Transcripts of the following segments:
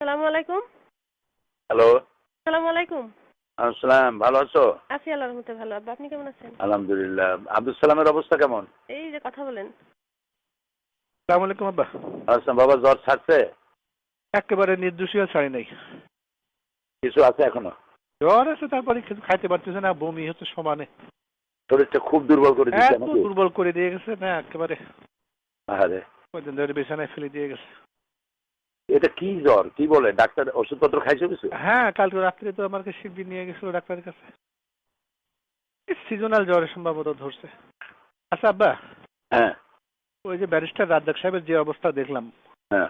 আসসালামু আলাইকুম। হ্যালো। আসসালামু আলাইকুম। আসসালাম, ভালো আছো? আছি আল্লাহর রহমতে ভালো। আব্বা আপনি কেমন আছেন? আলহামদুলিল্লাহ। আব্দুল সালামের অবস্থা কেমন? এই যে কথা বলেন। আসসালামু আলাইকুম আব্বা। আচ্ছা বাবা, জ্বর ছাড়ছে? একেবারে নির্দোষীয় ছাড়ি নাই। কিছু আছে এখনো? জ্বর আছে, তারপরে কিছু খাইতে পারতেছে না, বমি হচ্ছে সমানে। শরীরটা খুব দুর্বল করে দিচ্ছে এত নাকি? দুর্বল করে দিয়ে গেছে না একেবারে। আরে কয়দিন ধরে বিছানায় ফেলে দিয়ে গেছে। এটা কি জ্বর? কি বলে ডাক্তার? ওষুধপত্র খাইছো কিছু? হ্যাঁ, কালকে রাত্রে তো আমাকে শিবির নিয়ে গেছিল ডাক্তারের কাছে। সিজনাল জ্বরে সম্ভবত ধরছে। আচ্ছা আব্বা, হ্যাঁ ওই যে ব্যারিস্টার রাজ্জাক সাহেবের যে অবস্থা দেখলাম, হ্যাঁ।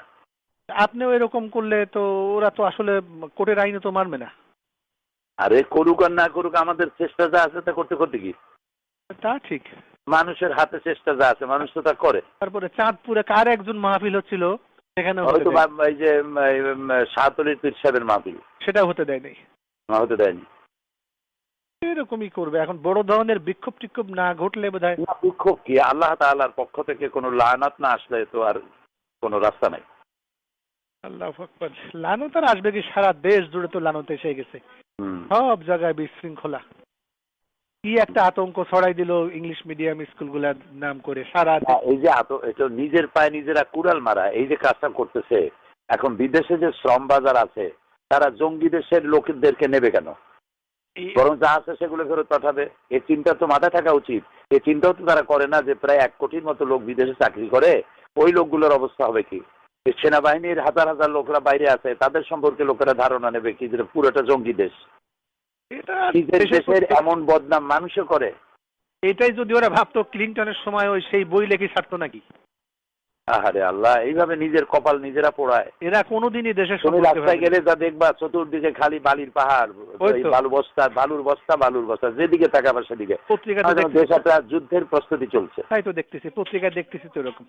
আপনিও এরকম করলে তো ওরা তো আসলে কোর্টের আইনে তো মানবে না। আরে করুক আর না করুক, আমাদের চেষ্টা যা আছে তা করতে করতে কি? তা ঠিক। মানুষের হাতে চেষ্টা যা আছে মানুষ তো তা করে। তারপরে চাঁদপুরে কার একজন মাহফিল হচ্ছিল, সেখানে হয়তো এই যে শাহতলির পীর সাহেবের মাহফিল, সেটা হতে দেয় নাই। হতে দেয়নি। এরকমই করবে এখন, বড় ধরনের বিক্ষোভ টিক্ষোভ না ঘটলে বোধহয়। না, বিক্ষোভ কি? আল্লাহ তাআলার পক্ষ থেকে কোনো লানাত না আসলে তো আর কোনো রাস্তা নাই। আল্লাহু আকবার। লানত আর আসবে কি? সারা দেশ জুড়ে তো লানত এসে গেছে, সব জায়গায় বিশৃঙ্খলা। কি একটা আতঙ্ক ছড়াই দিল ইংলিশ মিডিয়াম স্কুলগুলার নাম করে সারা এই যে এটা নিজের পায়ে নিজেরা কুড়াল মারা, এই যে কাজটা করতেছে। এখন বিদেশে যে শ্রম বাজার আছে, তারা জঙ্গি দেশের লোকদেরকে নেবে কেন? বরং যা আছে সেগুলো ফেরত পাঠাবে। এই চিন্তা তো মাথায় থাকা উচিত। এই চিন্তাও তো তারা করে না যে প্রায় 1 কোটির মতো লোক বিদেশে চাকরি করে, ওই লোকগুলোর অবস্থা হবে কি? সেনাবাহিনীর হাজার হাজার লোকরা বাইরে আছে, তাদের সম্পর্কে লোকেরা ধারণা নেবে কি যে পুরোটা জঙ্গি দেশ। এটা নিজের দেশের এমন বদনাম মানুষও করে। এটাই যদি ওরা ভাবতো ক্লিনটনের সময় ওই সেই বই লেখে ছাড়তো নাকি? আহারে আল্লাহ, এইভাবে নিজের কপাল নিজেরা পোড়ায়। এরা কোনোদিনই দেশের তুমি রাস্তায় গেলে যা দেখবা, চতুর্দিকে খালি বালির পাহাড়, বালুর বস্তা, যেদিকে তাকাবা সেদিকে দেশ একটা যুদ্ধের প্রস্তুতি চলছে। তাই তো দেখতেছি, পত্রিকায় দেখতেছি তো এরকম।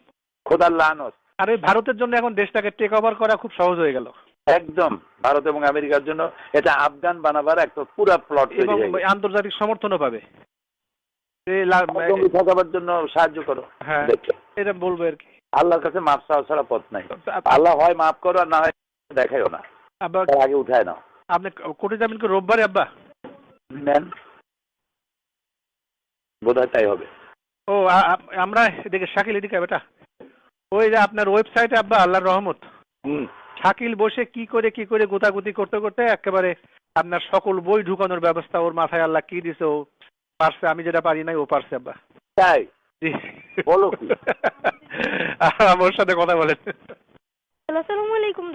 খোদার লানত। আর ওই ভারতের জন্য এখন দেশটাকে টেক ওভার করা খুব সহজ হয়ে গেল। একদম ভারত এবং আমেরিকার জন্য এটা আফগান বানাবার একটা পুরো প্লট তৈরি হয়ে গেছে। আন্তর্জাতিক সমর্থনও পাবে। ঠকাবার জন্য সাহায্য করো। হ্যাঁ, এটা বলবো আর কি। আল্লাহর কাছে মাপ চাওয়া ছাড়া পথ নাই। আল্লাহ হয় মাফ করো আর না হয় দেখাইও না, তার আগে উঠায় নাও। আপনি কোর্টে যাবেন কি রোববারে আব্বা? নেন, বোধহয় তাই হবে। ও আমরা এদিকে শাকিল এদিকে বেটা, ওই যে আপনার ওয়েবসাইটে আব্বা আল্লাহর রহমত, শাকিল বসে কি করে গোতাগুতি করতে করতে একেবারে আপনার সকল বই ঢুকানোর ব্যবস্থা ওর মাথায় আল্লাহ কি দিছে, ও পারছে। আমি যেটা পারি নাই ও পারছে আব্বা। তাই বলো কি? ওর সাথে কথা বলেন। আসসালামু আলাইকুম।